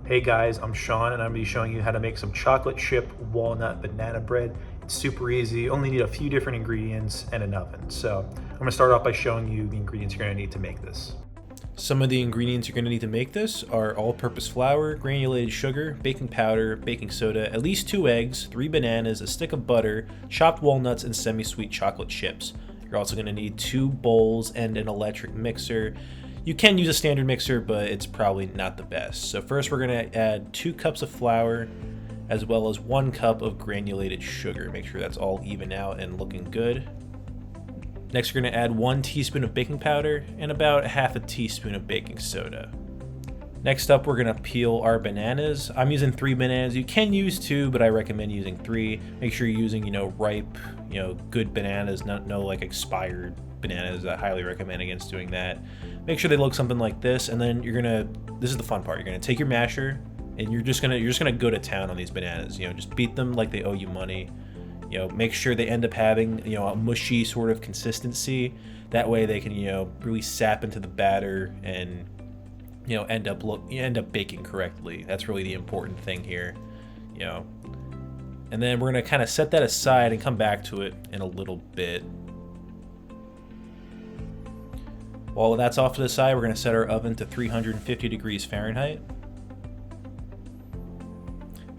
Hey guys, I'm Sean and I'm going to be showing you how to make some chocolate chip walnut banana bread. It's super easy, you only need a few different ingredients and an oven. So I'm going to start off by showing you the ingredients you're going to need to make this. Some of the ingredients you're going to need to make this are all-purpose flour, granulated sugar, baking powder, baking soda, at least 2 eggs, 3 bananas, a stick of butter, chopped walnuts, and semi-sweet chocolate chips. You're also going to need 2 bowls and an electric mixer. You can use a standard mixer, but it's probably not the best. So first we're going to add 2 cups of flour as well as 1 cup of granulated sugar. Make sure that's all even out and looking good. Next, we're going to add 1 teaspoon of baking powder and about half a teaspoon of baking soda. Next up, we're going to peel our bananas. I'm using 3 bananas. You can use 2, but I recommend using 3. Make sure you're using, ripe, good bananas, no like expired bananas. I highly recommend against doing that. Make sure they look something like this, and then this is the fun part. You're gonna take your masher, and you're just gonna go to town on these bananas. Just beat them like they owe you money. Make sure they end up having, a mushy sort of consistency. That way they can, really sap into the batter and, end up baking correctly. That's really the important thing here, And then we're gonna kind of set that aside and come back to it in a little bit. While that's off to the side, we're gonna set our oven to 350 degrees Fahrenheit.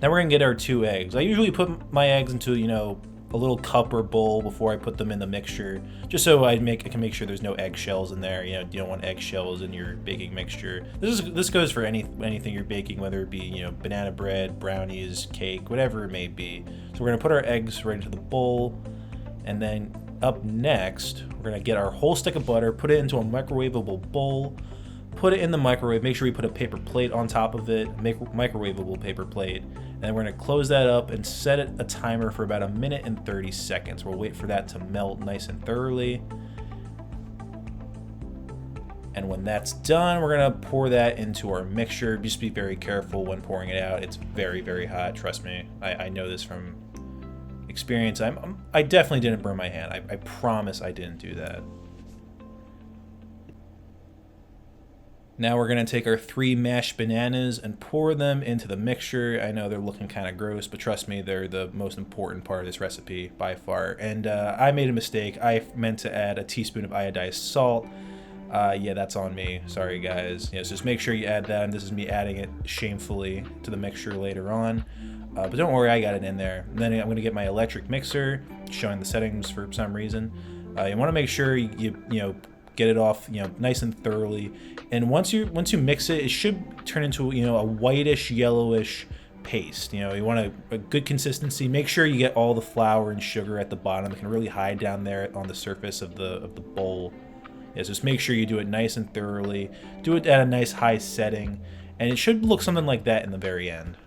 Now we're gonna get our 2 eggs. I usually put my eggs into, a little cup or bowl before I put them in the mixture, just so I can make sure there's no eggshells in there. You don't want eggshells in your baking mixture. This goes for anything you're baking, whether it be, banana bread, brownies, cake, whatever it may be. So we're gonna put our eggs right into the bowl, and then up next, we're gonna get our whole stick of butter, put it into a microwavable bowl, put it in the microwave. Make sure we put a paper plate on top of it, microwavable paper plate. And then we're gonna close that up and set it a timer for about 1 minute and 30 seconds. We'll wait for that to melt nice and thoroughly. And when that's done, we're gonna pour that into our mixture. Just be very careful when pouring it out. It's very, very hot, trust me. I know this from experience. I definitely didn't burn my hand. I promise I didn't do that. Now we're going to take our 3 mashed bananas and pour them into the mixture. I know they're looking kind of gross, but trust me, they're the most important part of this recipe by far. And I made a mistake. I meant to add a teaspoon of iodized salt. Yeah, that's on me. Sorry, guys. So just make sure you add that. And this is me adding it shamefully to the mixture later on. But don't worry, I got it in there. And then I'm going to get my electric mixer, showing the settings for some reason. You want to make sure you get it off, nice and thoroughly. And once you mix it, it should turn into, a whitish, yellowish paste. You want a good consistency. Make sure you get all the flour and sugar at the bottom. It can really hide down there on the surface of the bowl. So just make sure you do it nice and thoroughly. Do it at a nice high setting, and it should look something like that in the very end.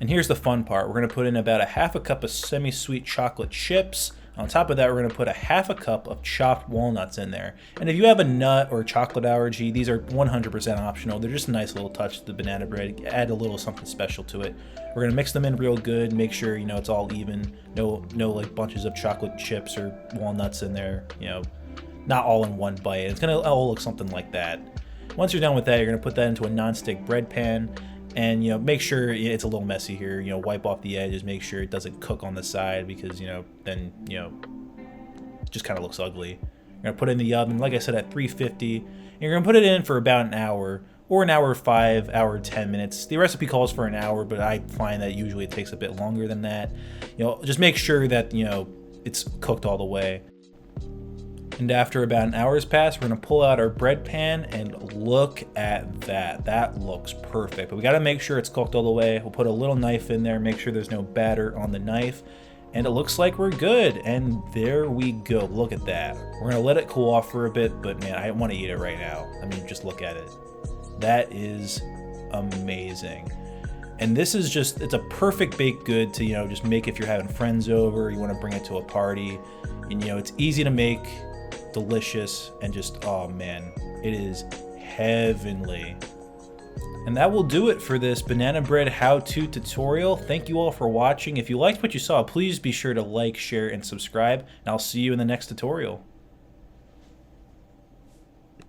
And here's the fun part. We're going to put in about a half a cup of semi-sweet chocolate chips. On top of that, we're going to put a half a cup of chopped walnuts in there. And if you have a nut or chocolate allergy, these are 100% optional. They're just a nice little touch to the banana bread. Add a little something special to it. We're going to mix them in real good. Make sure, it's all even. No like bunches of chocolate chips or walnuts in there. Not all in one bite. It's going to all look something like that. Once you're done with that, you're going to put that into a non-stick bread pan. And make sure it's a little messy here. Wipe off the edges, make sure it doesn't cook on the side, because then it just kind of looks ugly. You're gonna put it in the oven, like I said, at 350. And you're gonna put it in for about an hour, or an hour 5, hour 10 minutes. The recipe calls for an hour, but I find that usually it takes a bit longer than that. Just make sure that it's cooked all the way. And after about an hour's passed, we're gonna pull out our bread pan, and look at that. That looks perfect. But we gotta make sure it's cooked all the way. We'll put a little knife in there, make sure there's no batter on the knife. And it looks like we're good. And there we go. Look at that. We're gonna let it cool off for a bit, but man, I wanna eat it right now. I mean, just look at it. That is amazing. And this is it's a perfect baked good to, just make if you're having friends over, you wanna bring it to a party. And it's easy to make, delicious, and just, oh man, it is heavenly. And that will do it for this banana bread how-to tutorial. Thank you all for watching. If you liked what you saw, please be sure to like, share, and subscribe, and I'll see you in the next tutorial.